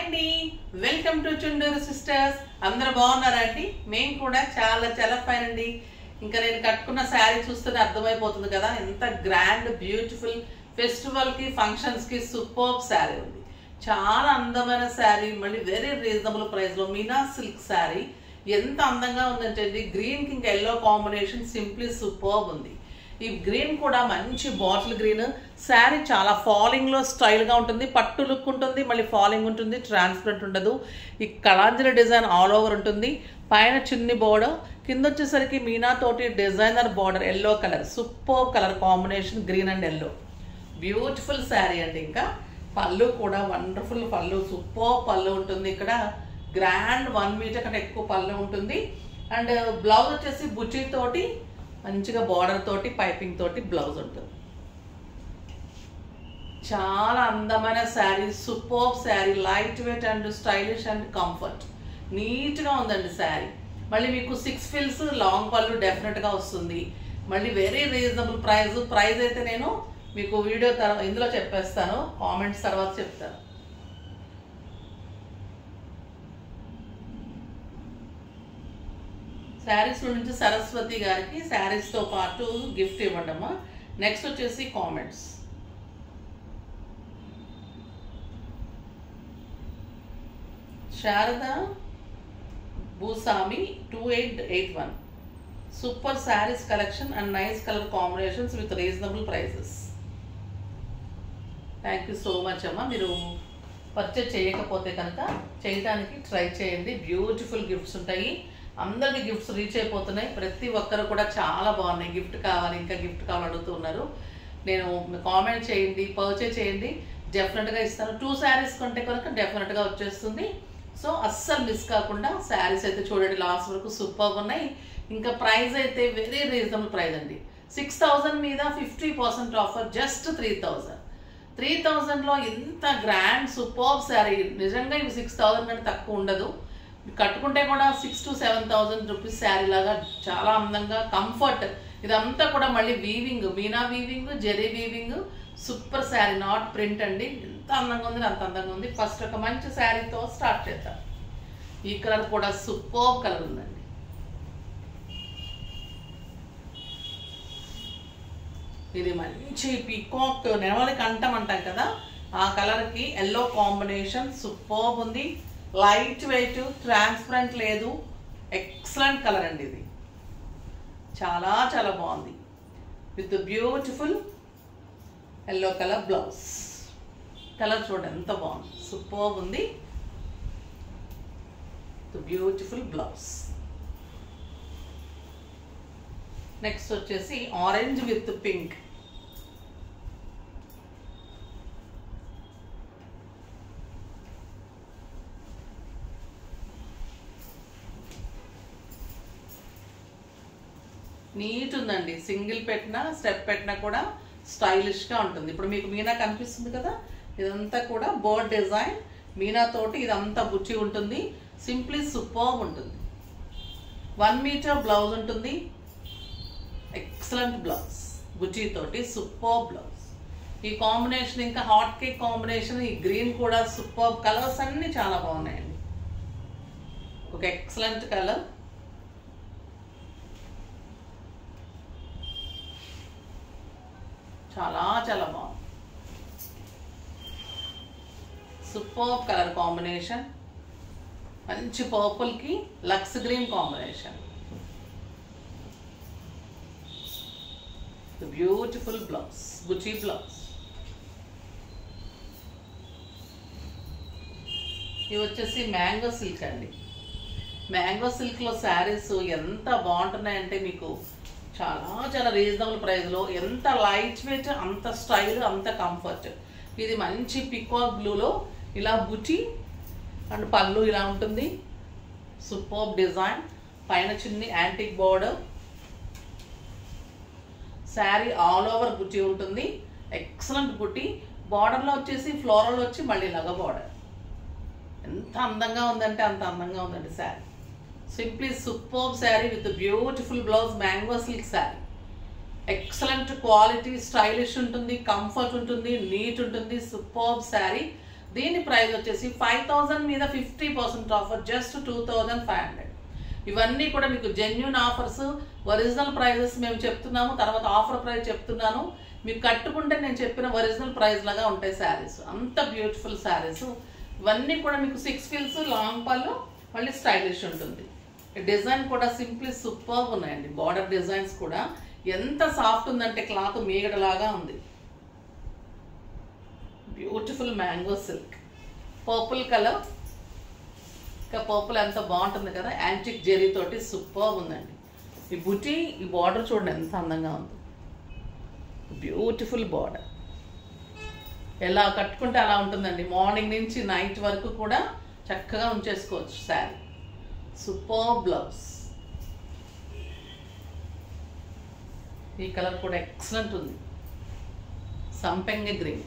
అండి, welcome to Chunduru sisters. అందరూ బాగున్నారా అండి? మేము కూడా చాలా చాలా ఫైన్ అండి. ఇంకా నేను కట్టుకున్న శారీ చూస్తేనే అర్థమైపోతుంది కదా, ఎంత గ్రాండ్ బ్యూటిఫుల్ ఫెస్టివల్ కి ఫంక్షన్స్ కి సూపర్ శారీ ఉంది. చాలా అందమైన శారీ, మళ్ళీ వెరీ రీజనబుల్ ప్రైస్ లో మీనా సిల్క్ శారీ. ఎంత అందంగా ఉందంటే అండి, గ్రీన్ కి ఇంకా ఎల్లో కాంబినేషన్ సింప్లీ సూపర్ ఉంది. ఈ గ్రీన్ కూడా మంచి బాటిల్ గ్రీన్ శారీ, చాలా ఫాలింగ్ లో స్టైల్ గా ఉంటుంది, పట్టు లుక్ ఉంటుంది, మళ్ళీ ఫాలింగ్ ఉంటుంది, ట్రాన్స్పరెంట్ ఉండదు. ఈ కళాంజలి డిజైన్ ఆల్ ఓవర్ ఉంటుంది. పైన చిన్ని బోర్డర్, కింద వచ్చేసరికి మీనా తోటి designer border, yellow colour, super colour combination, green and yellow. Beautiful sari అండి. ఇంకా పళ్ళు కూడా వండర్ఫుల్ పళ్ళు, సూపర్ పళ్ళు ఉంటుంది. ఇక్కడ గ్రాండ్ 1 మీటర్ కంటే ఎక్కువ పళ్ళు ఉంటుంది. అండ్ బ్లౌజ్ వచ్చేసి బుచ్చి తోటి మంచిగా బార్డర్ తోటి పైపింగ్ తోటి బ్లౌజ్ ఉంటుంది. చాలా అందమైన sari, super sari, light weight and stylish and comfort, నీట్గా ఉందండి శారీ. మళ్ళీ మీకు 6 ఫిల్స్ లాంగ్ పళ్ళు డెఫినెట్గా వస్తుంది. మళ్ళీ వెరీ రీజనబుల్ ప్రైస్ అయితే నేను మీకు వీడియో తర్వాత ఇందులో చెప్పేస్తాను, కామెంట్స్ తర్వాత చెప్తాను. శారీస్ నుంచి సరస్వతి గారికి శారీస్తో పాటు గిఫ్ట్ ఇవ్వడమా. నెక్స్ట్ వచ్చేసి comments. Sharada Bhuswami 2881, super sarees collection and nice colour combinations with reasonable prices. Thank you so much అమ్మ. మీరు పర్చేజ్ చేయకపోతే కనుక చేయడానికి ట్రై చేయండి. బ్యూటిఫుల్ గిఫ్ట్స్ ఉంటాయి, అందరికి గిఫ్ట్స్ రీచ్ అయిపోతున్నాయి. ప్రతి ఒక్కరు కూడా చాలా బాగున్నాయి, గిఫ్ట్ కావాలి, ఇంకా గిఫ్ట్ కావాలి అడుగుతున్నారు. నేను కామెంట్ చేయండి, పర్చేజ్ చేయండి, డెఫినెట్గా ఇస్తాను. 2 శారీస్ కొంటే కనుక డెఫినెట్గా వచ్చేస్తుంది. సో అస్సలు మిస్ కాకుండా శారీస్ అయితే చూడండి, లాస్ట్ వరకు సూపర్గా ఉన్నాయి. ఇంకా ప్రైస్ అయితే వెరీ రీజనబుల్ ప్రైస్ అండి. 6000 మీద 50% ఆఫర్, జస్ట్ 3000లో ఇంత గ్రాండ్ సూపర్ శారీ. నిజంగా ఇవి 6000 కంటే తక్కువ ఉండదు. కట్టుకుంటే కూడా 6,000 to 7,000 రూపీస్ శారీ లాగా చాలా అందంగా కంఫర్ట్. ఇదంతా కూడా మళ్ళీ వీవింగ్, మీనా weaving, zari weaving, super sari, not print అండి. ఎంత అందంగా ఉంది, అంత అందంగా ఉంది. ఫస్ట్ ఒక మంచి శారీతో స్టార్ట్ చేద్దాం. ఈ కలర్ కూడా సూపర్ కలర్ ఉందండి. ఇది మంచి పీకాక్ నెమలి కంఠం అంటాం కదా, ఆ కలర్కి ఎల్లో కాంబినేషన్ సూపర్ ఉంది. లైట్ వెయిట్, ట్రాన్స్పరెంట్ లేదు, ఎక్సలెంట్ కలర్ అండి. ఇది చాలా చాలా బాగుంది with beautiful yellow colour blouse. Colour చూడండి ఎంత బాగుంది, సూపర్ ఉంది. Beautiful blouse. నెక్స్ట్ వచ్చేసి ఆరెంజ్ విత్ పింక్. నీట్ ఉందండి, సింగిల్ పెట్టినా స్టెప్ పెట్టినా కూడా స్టైలిష్గా ఉంటుంది. ఇప్పుడు మీకు మీనా కనిపిస్తుంది కదా, ఇదంతా కూడా బర్డ్ డిజైన్ మీనా తోటి ఇదంతా బుచ్చి ఉంటుంది. సింప్లీ సూపర్ ఉంటుంది. 1 మీటర్ బ్లౌజ్ ఉంటుంది, ఎక్సలెంట్ బ్లౌజ్, బుచ్చి తోటి సూపర్ బ్లౌజ్. ఈ కాంబినేషన్ ఇంకా హాట్ కేక్ కాంబినేషన్, ఈ గ్రీన్ కూడా సూపర్. కలర్స్ అన్నీ చాలా బాగున్నాయండి. ఒక ఎక్సలెంట్ కలర్, చాలా చాలా బాగుంది. సూపర్ కలర్ కాంబినేషన్, మంచి పర్పుల్ కి లక్స్ గ్రీన్ కాంబినేషన్. బ్యూటిఫుల్ బ్లౌజ్, బుచ్చి బ్లౌజ్. ఇవి వచ్చేసి మ్యాంగో సిల్క్ అండి. మ్యాంగో సిల్క్ లో శారీస్ ఎంత బాగుంటున్నాయంటే మీకు చాలా చాలా రీజనబుల్ ప్రైస్లో, ఎంత లైట్ వెయిట్, అంత స్టైల్, అంత కంఫర్ట్. ఇది మంచి పికాక్ బ్లూలో ఇలా బుచి అండ్ పళ్ళు ఇలా ఉంటుంది, సూపర్ డిజైన్. పైన చిన్ని antique border, sari all over Buchi ఉంటుంది, ఎక్సలెంట్ బుట్టి. బార్డర్లో వచ్చేసి ఫ్లోరల్ వచ్చి మళ్ళీ ఇలాగా బార్డర్. ఎంత అందంగా ఉందంటే అంత అందంగా ఉందండి sari. Simply super sari with beautiful blouse, mango silk sari. Excellent quality, stylish ఉంటుంది, కంఫర్ట్ ఉంటుంది, నీట్ ఉంటుంది, సూపర్ శారీ. దీని ప్రైస్ వచ్చేసి 5000 మీద 50% ఆఫర్, జస్ట్ 2500. ఇవన్నీ కూడా మీకు జెన్యూన్ ఆఫర్స్, ఒరిజినల్ ప్రైజెస్ మేము చెప్తున్నాము, తర్వాత ఆఫర్ ప్రైస్ చెప్తున్నాను. మీకు కట్టుకుంటే నేను చెప్పిన ఒరిజినల్ ప్రైస్ లాగా ఉంటాయి శారీస్, అంత బ్యూటిఫుల్ శారీస్. ఇవన్నీ కూడా మీకు 6 ఫీల్స్ లాంగ్ పళ్ళు, మళ్ళీ స్టైలిష్ ఉంటుంది. డిజైన్ కూడా సింప్లీ సూపర్ ఉన్నాయండి. బార్డర్ డిజైన్స్ కూడా ఎంత సాఫ్ట్ ఉందంటే క్లాత్ మీగడలాగా ఉంది. Beautiful mango silk, purple colour. ఇంకా పర్పుల్ ఎంత బాగుంటుంది కదా, యాంటిక్ జెరీ తోటి సూపర్ ఉందండి. ఈ బుటీ, ఈ బార్డర్ చూడండి ఎంత అందంగా ఉంది. బ్యూటిఫుల్ బార్డర్, ఎలా కట్టుకుంటే అలా ఉంటుందండి. మార్నింగ్ నుంచి నైట్ వరకు కూడా చక్కగా ఉంచేసుకోవచ్చు శారీ. సూపర్ బ్లౌజ్, ఈ కలర్ కూడా ఎక్సలెంట్ ఉంది. సంపెంగ గ్రీన్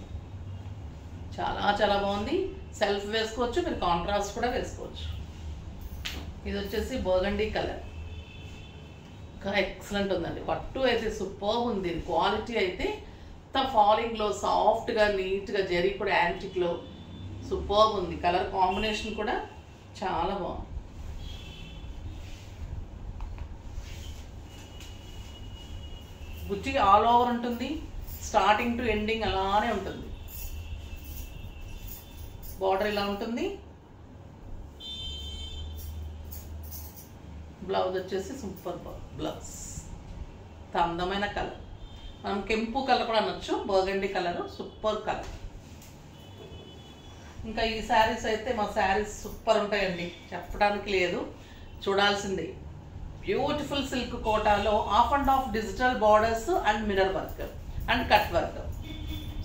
చాలా చాలా బాగుంది. సెల్ఫ్ వేసుకోవచ్చు, మీరు కాంట్రాస్ట్ కూడా వేసుకోవచ్చు. ఇది వచ్చేసి బర్గండీ కలర్, ఇంకా ఎక్సలెంట్ ఉందండి. పట్టు అయితే సూపర్ ఉంది. క్వాలిటీ అయితే ఫాలింగ్లో సాఫ్ట్గా నీట్గా, జరీ కూడా యాంటిక్లో సూపర్ ఉంది. కలర్ కాంబినేషన్ కూడా చాలా బాగుంది. బుట్టి ఆల్ ఓవర్ ఉంటుంది, స్టార్టింగ్ టు ఎండింగ్ అలానే ఉంటుంది. బార్డర్ ఇలా ఉంటుంది. బ్లౌజ్ వచ్చేసి సూపర్ బ్లౌజ్, అందమైన కలర్. మనం కెంపు కలర్ కూడా అనొచ్చు, బర్గండీ కలర్, సూపర్ కలర్. ఇంకా ఈ శారీస్ అయితే మా శారీస్ సూపర్ ఉంటాయండి, చెప్పడానికి లేదు, చూడాల్సిందే. బ్యూటిఫుల్ సిల్క్ కోటాలో of and of digital borders and mirror work and cut work.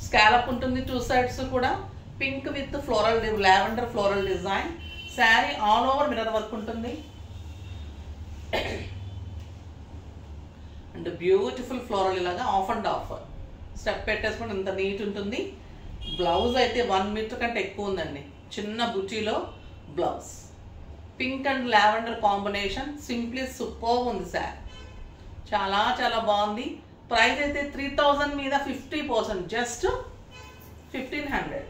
Scallop ఉంటుంది 2 sides కూడా. Pink with floral, lavender floral design. Sari all over mirror work ఉంటుంది. అండ్ బ్యూటిఫుల్ ఫ్లోరల్ ఇలాగా ఆఫ్ అండ్ ఆఫ్ స్టెప్ పెట్టేసుకుంటే ఇంత neat ఉంటుంది. Blouse అయితే 1 metre కంటే ఎక్కువ ఉందండి. చిన్న బుటీలో blouse, pink and lavender combination, simply super ఉంది శారీ. చాలా చాలా బాగుంది. ప్రైస్ అయితే 3000 మీద 50%, జస్ట్ 1500.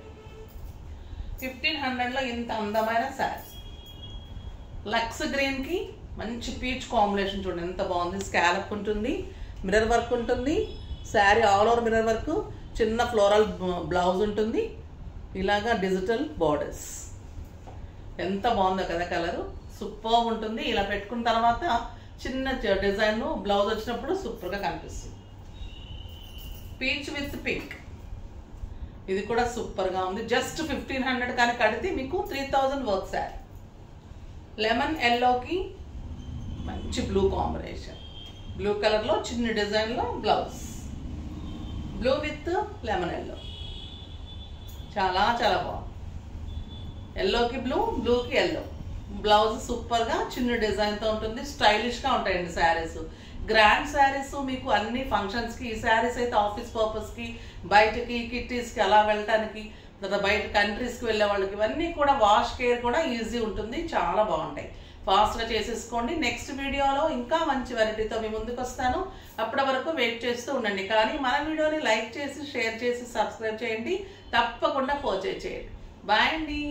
1500లో ఇంత అందమైన శారీ. లక్స్ గ్రీన్కి మంచి పీచ్ కాంబినేషన్ చూడండి ఎంత బాగుంది. స్కాలప్ ఉంటుంది, మిర్రర్ వర్క్ ఉంటుంది. Sari all over mirror work, చిన్న ఫ్లోరల్ బ్లౌజ్ ఉంటుంది. ఇలాగా డిజిటల్ బార్డర్స్, ఎంత బాగుందో కదా కలరు, సూపర్ ఉంటుంది. ఇలా పెట్టుకున్న తర్వాత చిన్న డిజైన్ బ్లౌజ్ వచ్చినప్పుడు సూపర్గా కనిపిస్తుంది. పీచ్ విత్ పింక్, ఇది కూడా సూపర్గా ఉంది. జస్ట్ 1500 కానీ కడితే మీకు 3000 వర్క్ శారీ. లెమన్ ఎల్లోకి మంచి బ్లూ కాంబినేషన్, బ్లూ కలర్లో చిన్న డిజైన్లో blouse, blue with lemon yellow, చాలా చాలా బాగుంది. ఎల్లోకి బ్లూ, బ్లూకి ఎల్లో, బ్లౌజ్ సూపర్గా చిన్న డిజైన్తో ఉంటుంది. స్టైలిష్గా ఉంటాయండి శారీస్, గ్రాండ్ శారీస్. మీకు అన్ని ఫంక్షన్స్కి, ఈ శారీస్ అయితే ఆఫీస్ పర్పస్కి, బయటకి కిట్టీస్కి అలా వెళ్ళటానికి, తర్వాత బయట కంట్రీస్కి వెళ్ళే వాళ్ళకి, ఇవన్నీ కూడా వాష్ కేర్ కూడా ఈజీ ఉంటుంది, చాలా బాగుంటాయి. ఫాస్ట్గా చేసేసుకోండి. నెక్స్ట్ వీడియోలో ఇంకా మంచి వెరైటీతో మీ ముందుకు వస్తాను. అప్పటి వరకు వెయిట్ చేస్తూ ఉండండి. కానీ మన వీడియోని లైక్ చేసి, షేర్ చేసి, సబ్స్క్రైబ్ చేయండి. తప్పకుండా పర్చేజ్ చేయండి. బాయ్ అండి.